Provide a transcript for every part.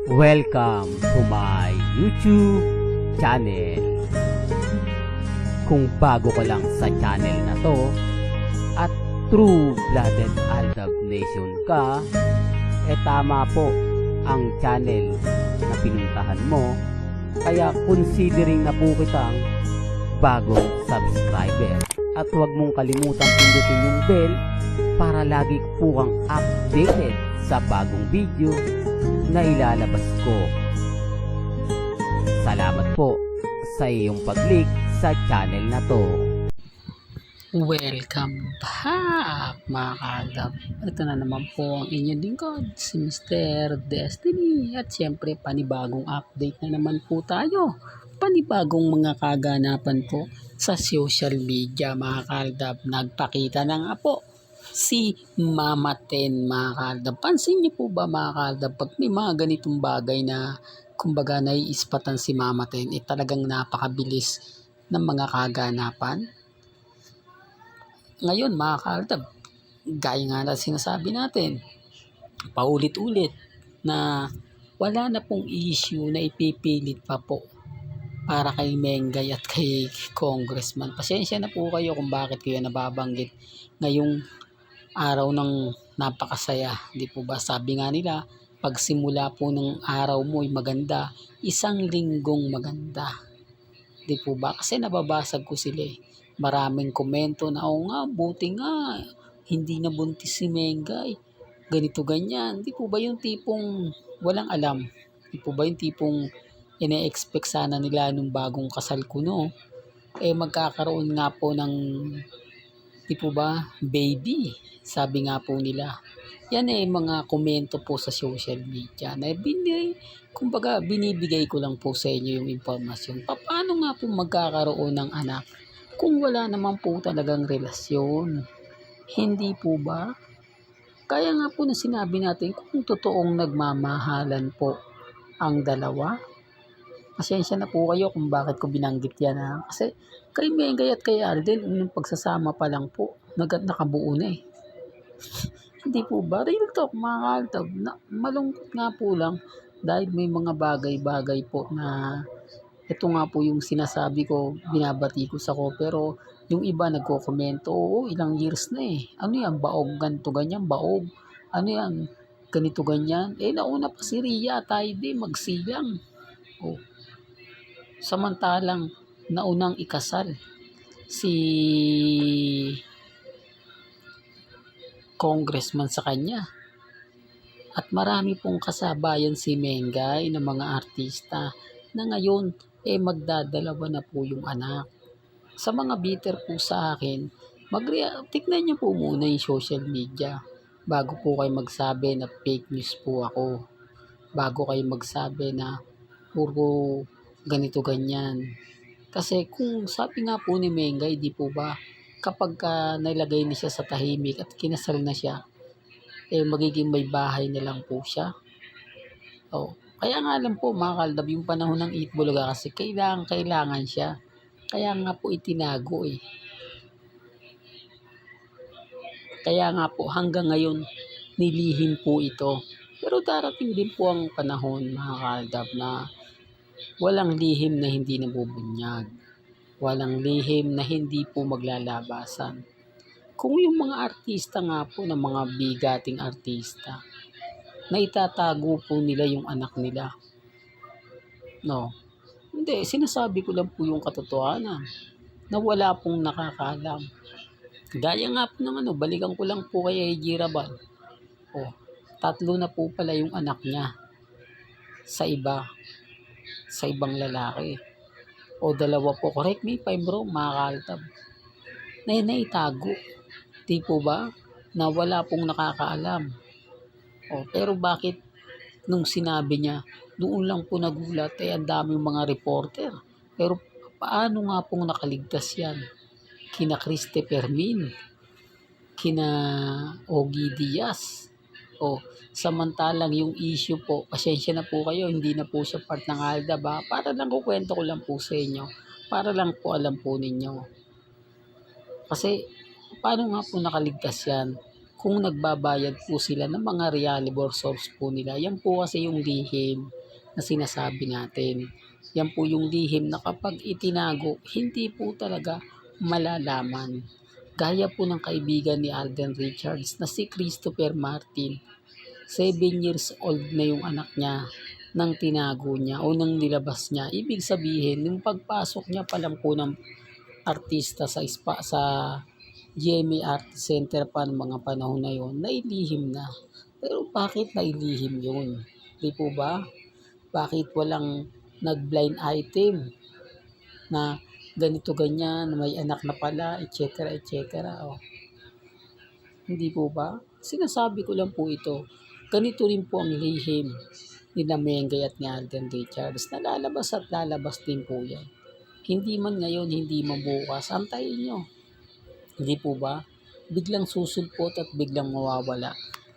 Welcome to my YouTube channel. Kung bago ka lang sa channel na to at true-blooded Aldab Nation ka, tama po ang channel na pinuntahan mo. Kaya considering na po kitang bagong subscriber. At huwag mong kalimutan pindutin yung bell para lagi po kang updated sa bagong video na ilalabas ko. Salamat po sa iyong pag-click sa channel na to. Welcome back mga kaaldab. Ito na naman po ang inyong lingkod, si Mr. Destiny. At syempre panibagong update na naman po tayo. Panibagong mga kaganapan po sa social media mga kaaldab. Nagpakita na nga po si Mama Ten mga kaaldab. Pansin niyo po ba mga kaaldab, pag may mga ganitong bagay na kumbaga naiispatan si Mama Ten, talagang napakabilis ng mga kaganapan. Ngayon mga kaaldab, gaya nga na sinasabi natin, paulit-ulit na wala na pong issue na ipipilit pa po para kay Mengay at kay Congressman. Pasensya na po kayo kung bakit kayo nababanggit ngayong araw ng napakasaya. Di po ba sabi nga nila, pagsimula po ng araw mo ay maganda, isang linggong maganda. Di po ba? Kasi nababasag ko sila eh. Maraming komento na, o nga, buti nga, hindi na buntis si Mengay. Ganito, ganyan. Di po ba yung tipong walang alam? Di po ba yung tipong ine-expect sana nila nung bagong kasal ko, no? Magkakaroon nga po ng, di po ba, baby. Sabi nga po nila. Yan mga komento po sa social media na kumbaga binibigay ko lang po sa inyo yung impormasyon. Paano nga po magkakaroon ng anak kung wala naman po talagang relasyon? Hindi po ba? Kaya nga po na sinabi natin kung totoong nagmamahalan po ang dalawa. Pasensya na po kayo kung bakit ko binanggit yan ha. Kasi kay Mengay at kay Alden, yung pagsasama pa lang po, nakabuo na eh. Hindi po ba? Real talk mga kaaldab. Malungkot nga po lang dahil may mga bagay-bagay po na ito nga po yung sinasabi ko, binabati ko sa ko. Pero yung iba nagko-komento, oo, ilang years na eh. Ano yan? Baog, ganito, ganyan, baog. Ano yan? Ganito, ganyan. Nauna pa si Ria, tayo din, magsilang. Oh. Samantalang naunang ikasal si Congressman sa kanya. At marami pong kasabayan si Mengay ng mga artista na ngayon magdadalawa na po yung anak. Sa mga bitter po sa akin, tignan niyo po muna yung social media bago po kayo magsabi na fake news po ako. Bago kayo magsabi na puro ganito ganyan. Kasi kung sabi nga po ni Mengay, di po ba, kapag nilagay na siya sa tahimik at kinasal na siya, magiging may bahay na lang po siya. Kaya nga lang po mga kaaldab, yung panahon ng Itbulaga kasi kailangan siya. Kaya nga po itinago eh. Kaya nga po hanggang ngayon nilihim po ito. Pero darating din po ang panahon mga kaaldab na walang lihim na hindi nabubunyag. Walang lihim na hindi po maglalabasan. Kung yung mga artista nga po ng mga bigating artista na itatago po nila yung anak nila. No. Hindi, sinasabi ko lang po yung katotohanan na wala pong nakakaalam. Gaya nga po ng balikan ko lang po kay AJ Rabal. 3 na po pala yung anak niya sa ibang lalaki. 2 po, correct me if I'm wrong mga kaaldab, na naitago. Di po ba? Na wala pong nakakaalam. Pero bakit nung sinabi niya, doon lang po nagulat ang daming mga reporter. Pero paano nga pong nakaligtas yan? Kina Christy Fermin, kina Ogie Diaz. Samantalang yung issue po, pasensya na po kayo, hindi na po siya part ng Aldab ha. Para lang kukwento ko lang po sa inyo. Para lang po alam po ninyo. Kasi paano nga po nakaligtas yan kung nagbabayad po sila ng mga reliable source po nila. Yan po kasi yung lihim na sinasabi natin. Yan po yung lihim na kapag itinago, hindi po talaga malalaman. Gaya po ng kaibigan ni Alden Richards na si Christopher Martin. 7 years old na yung anak niya nang tinago niya o nang nilabas niya. Ibig sabihin, yung pagpasok niya pa lang po ng artista sa GMA Art Center pa ng mga panahon na yon, nailihim na. Pero bakit nailihim yun? Di po ba? Bakit walang nag-blind item na ganito ganyan, may anak na pala, etc. etc. Oh, hindi po ba? Sinasabi ko lang po ito. Ganito rin po ang lihim ni Mengay at ni Alden Richards. Nalalabas at lalabas din po yan. Hindi man ngayon, hindi man bukas. Antayin nyo. Hindi po ba? Biglang susulpot at biglang mawawala.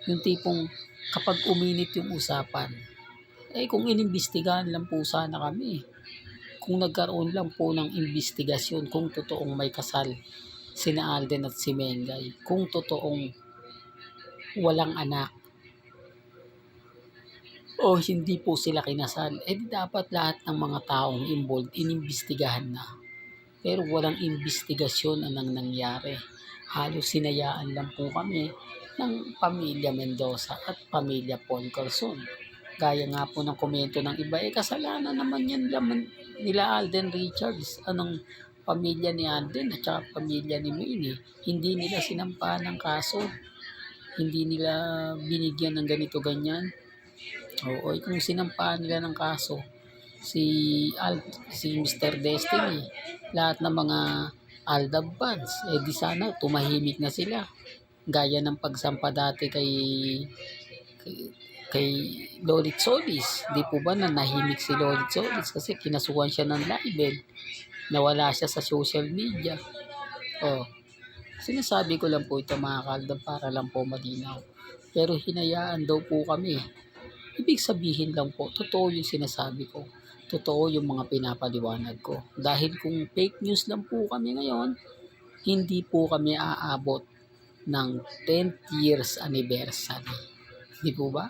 Yung tipong kapag uminit yung usapan, kung inimbestigahan lang po sana kami. Kung nagkaroon lang po ng investigasyon kung totoong may kasal sina Alden at si Mengay, kung totoong walang anak o hindi po sila kinasal, dapat lahat ng mga taong involved inimbestigahan na. Pero walang investigasyon ang nangyari. Halos sinayaan lang po kami ng pamilya Mendoza at pamilya Paul Corazon. Gaya nga po ng komento ng iba, kasalanan naman yan naman nila Alden Richards, anong pamilya ni Alden at saka pamilya ni Maine. Hindi nila sinampahan ng kaso, hindi nila binigyan ng ganito ganyan. Oo, kung sinampahan nila ng kaso, si Mr. Destiny, lahat ng mga Aldab fans, di sana tumahimik na sila. Gaya ng pagsampa dati kay Lolit Solis. Di po ba na nahimik si Lolit Solis kasi kinasuhan siya ng libel. Nawala siya sa social media. Sinasabi ko lang po ito mga Kaldab para lang po malinaw. Pero hinayaan daw po kami. Ibig sabihin lang po, totoo yung sinasabi ko. Totoo yung mga pinapaliwanag ko. Dahil kung fake news lang po kami ngayon, hindi po kami aabot ng 10th years anniversary. Di po ba?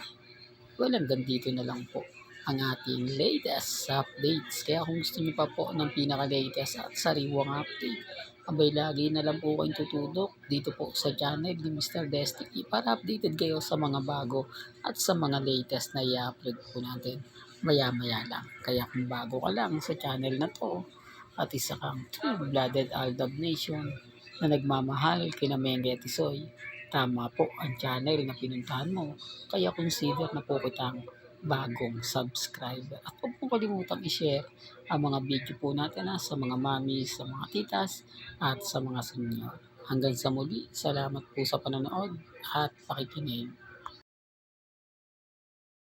Well, hanggang dito na lang po ang ating latest updates. Kaya kung gusto niyo pa po ng pinaka-latest at sariwang update, abay lagi na lang po kayong tutudok dito po sa channel ni Mr. Destiny para updated kayo sa mga bago at sa mga latest na i-upload po natin maya-maya lang. Kaya kung bago ka lang sa channel na to at isa kang true-blooded Aldab Nation na nagmamahal kina Mengay at Tisoy, tama po ang channel na pinuntahan mo. Kaya consider na po kitang bagong subscriber. At huwag mong kalimutang i-share ang mga video po natin sa mga mami, sa mga titas at sa mga senior. Hanggang sa muli, salamat po sa panonood at pakikinig.